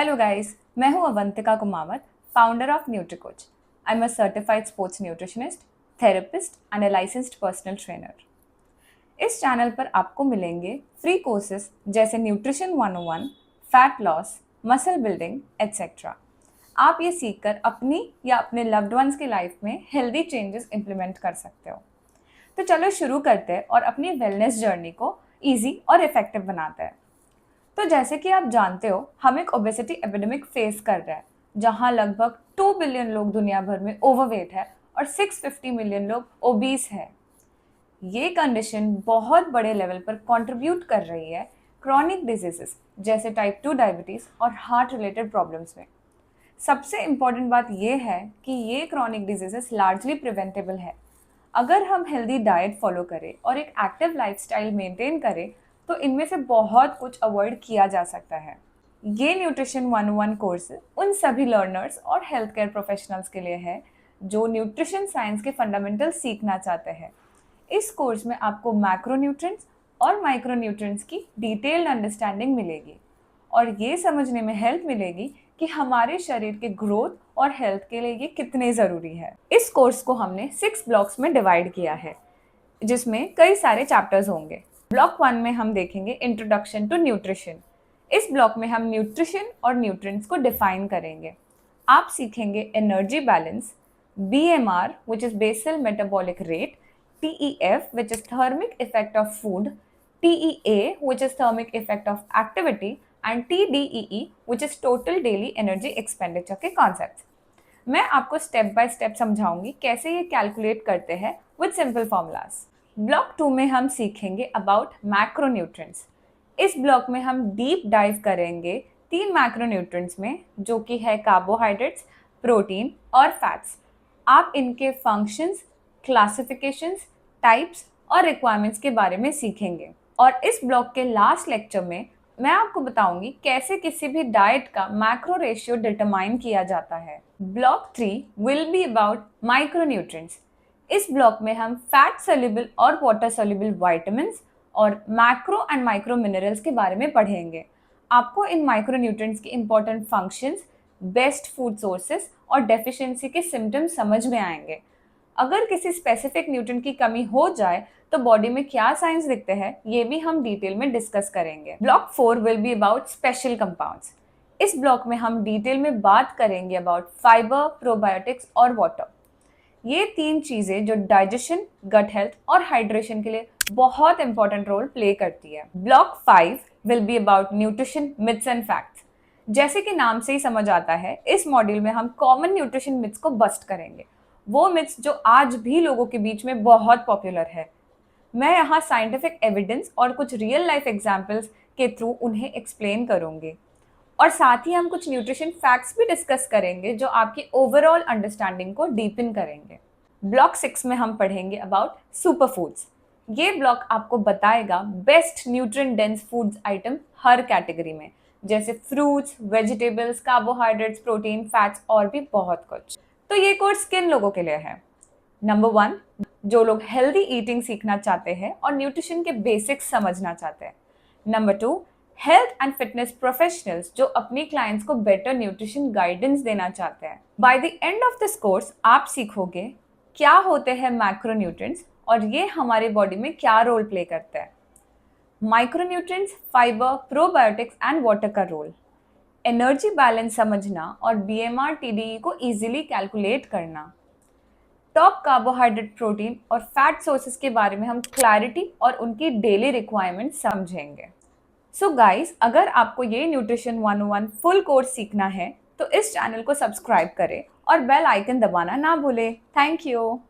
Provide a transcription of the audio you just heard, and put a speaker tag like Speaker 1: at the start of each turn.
Speaker 1: Hello guys, मैं हूं Avantika Kumawat, founder of NutriCoach. I am a certified sports nutritionist, therapist and a licensed personal trainer. इस channel पर आपको मिलेंगे फ्री कोर्सेज जैसे nutrition 101, fat loss, muscle building etcetera. आप ये सीखकर अपनी या अपने लव्ड वंस की लाइफ में हेल्दी चेंजेस इंप्लीमेंट कर सकते हो। तो चलो शुरू करते हैं और अपनी वेलनेस जर्नी को ईजी और इफेक्टिव बनाते हैं। तो जैसे कि आप जानते हो, हम एक ओबेसिटी एपिडेमिक फेस कर रहे हैं, जहां लगभग 2 बिलियन लोग दुनिया भर में ओवरवेट है और 650 मिलियन लोग ओबीस है। ये कंडीशन बहुत बड़े लेवल पर कंट्रीब्यूट कर रही है क्रॉनिक डिजीजेस जैसे टाइप 2 डायबिटीज और हार्ट रिलेटेड प्रॉब्लम्स में। सबसे इम्पॉर्टेंट बात यह है कि ये क्रॉनिक डिजीजेस लार्जली प्रिवेंटेबल है। अगर हम हेल्दी डाइट फॉलो करें और एक एक्टिव लाइफस्टाइल मेंटेन करें तो इनमें से बहुत कुछ अवॉइड किया जा सकता है। ये न्यूट्रिशन 101 कोर्स उन सभी लर्नर्स और हेल्थ केयर प्रोफेशनल्स के लिए है जो न्यूट्रिशन साइंस के फंडामेंटल सीखना चाहते हैं। इस कोर्स में आपको मैक्रोन्यूट्रिएंट्स और माइक्रोन्यूट्रिएंट्स की डिटेल्ड अंडरस्टैंडिंग मिलेगी और ये समझने में हेल्प मिलेगी कि हमारे शरीर के ग्रोथ और हेल्थ के लिए ये कितने ज़रूरी है। इस कोर्स को हमने 6 ब्लॉक्स में डिवाइड किया है, जिसमें कई सारे चैप्टर्स होंगे। ब्लॉक 1 में हम देखेंगे इंट्रोडक्शन टू न्यूट्रिशन। इस ब्लॉक में हम न्यूट्रिशन और न्यूट्रिएंट्स को डिफाइन करेंगे। आप सीखेंगे energy balance, BMR which is basal metabolic rate, TEF which is thermic effect of food, TEA which is thermic effect of activity and TDEE which is total daily energy expenditure के concept. मैं आपको step by step समझाऊंगी कैसे ये calculate करते हैं with simple formulas. Block 2 में हम सीखेंगे अबाउट मैक्रोन्यूट्रिएंट्स। इस ब्लॉक में हम डीप डाइव करेंगे 3 मैक्रोन्यूट्रिएंट्स में, जो कि है कार्बोहाइड्रेट्स, प्रोटीन और फैट्स। आप इनके फंक्शंस, क्लासिफिकेशंस, टाइप्स और रिक्वायरमेंट्स के बारे में सीखेंगे। और इस ब्लॉक के लास्ट लेक्चर में मैं आपको बताऊंगी कैसे किसी भी डाइट का मैक्रो रेशियो डिटरमाइन किया जाता है। Block 3 will be about micronutrients. इस ब्लॉक में हम फैट सोल्यूबल और वाटर सोल्यूबल विटामिन्स और मैक्रो एंड माइक्रो मिनरल्स के बारे में पढ़ेंगे। आपको इन माइक्रोन्यूट्रिएंट्स के important functions, best food sources और डेफिशिएंसी के सिम्टम्स समझ में आएंगे। अगर किसी स्पेसिफिक न्यूट्रिएंट की कमी हो जाए तो बॉडी में क्या साइंस दिखते हैं, ये भी हम डिटेल में डिस्कस करेंगे। Block 4 will be about special compounds. इस ब्लॉक में हम डिटेल में बात करेंगे अबाउट फाइबर, प्रोबायोटिक्स और वाटर। ये 3 चीजें जो डाइजेशन, गट हेल्थ और हाइड्रेशन के लिए बहुत इंपॉर्टेंट रोल प्ले करती है। Block 5 will be about nutrition myths and facts. जैसे कि नाम से ही समझ आता है, इस मॉड्यूल में हम कॉमन न्यूट्रिशन मिथ्स को बस्ट करेंगे, वो मिथ्स जो आज भी लोगों के बीच में बहुत पॉपुलर है। मैं यहाँ साइंटिफिक एविडेंस और कुछ रियल लाइफ एग्जाम्पल्स के थ्रू उन्हें एक्सप्लेन करूंगी। और साथ ही हम कुछ न्यूट्रिशन फैक्ट्स भी डिस्कस करेंगे जो आपकी ओवरऑल अंडरस्टैंडिंग को डीपन करेंगे। ब्लॉक 6 में हम पढ़ेंगे अबाउट सुपर फूड्स। ये ब्लॉक आपको बताएगा best nutrient dense foods item हर कैटेगरी में, जैसे fruits, vegetables, carbohydrates, protein, fats और भी बहुत कुछ। तो ये कोर्स किन लोगों के लिए है? नंबर 1, जो लोग हेल्दी ईटिंग सीखना चाहते हैं और न्यूट्रिशन के बेसिक्स समझना चाहते हैं। Number 2, health and fitness professionals जो अपनी क्लाइंट्स को बेटर न्यूट्रिशन गाइडेंस देना चाहते हैं। By the end of this course आप सीखोगे क्या होते हैं मैक्रोन्यूट्रिएंट्स और ये हमारे बॉडी में क्या रोल प्ले करते हैं। Micronutrients, fibre, probiotics and water का रोल, एनर्जी बैलेंस समझना और BMR TDE को इजीली कैलकुलेट करना, टॉप कार्बोहाइड्रेट, प्रोटीन और फैट सोर्सेज के बारे में हम क्लैरिटी और उनकी डेली रिक्वायरमेंट समझेंगे। सो गाइस, अगर आपको ये न्यूट्रिशन 101 फुल कोर्स सीखना है तो इस चैनल को सब्सक्राइब करें और बेल आइकन दबाना ना भूलें। Thank you.